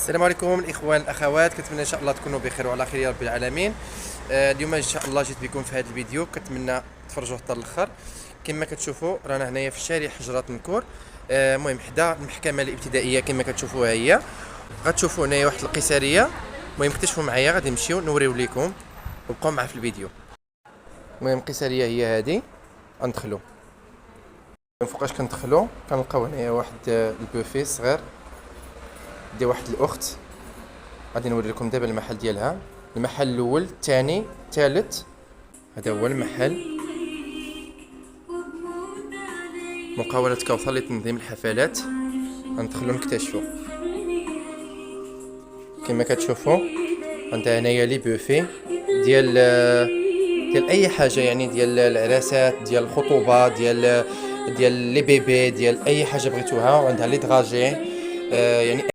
السلام عليكم الاخوان الاخوات، كنتمنى ان شاء الله تكونوا بخير وعلى خير يا رب العالمين. اليوم ان شاء الله جيت بكم في هذا الفيديو، كنتمنى تفرجوه حتى الاخر. كما كتشوفوا رانا هنايا في شارع حجرات النكور. المهم حدا المحكمه الابتدائيه كما كتشوفوها هي. غتشوفوا هنايا واحد القيساريه. المهم اكتشفوا معايا، غادي نمشيو نوريو لكم وبقاو معنا في الفيديو. المهم القيساريه هي هذه، غندخلوا فوقاش كندخلوا كنلقاو هنايا واحد البوفي صغير دي واحد الاخت. غادي نوري لكم دابا المحل ديالها، المحل الاول الثاني الثالث. هذا هو المحل، مقاولة كوثر لتنظيم الحفلات. غندخلو نكتشفو. كما كتشوفوا عندها هنايا لي بوفي ديال اي حاجه، يعني ديال العراسات، ديال الخطوبه، ديال لي بيبي، ديال اي حاجه بغيتوها. وعندها لي دراجي، يعني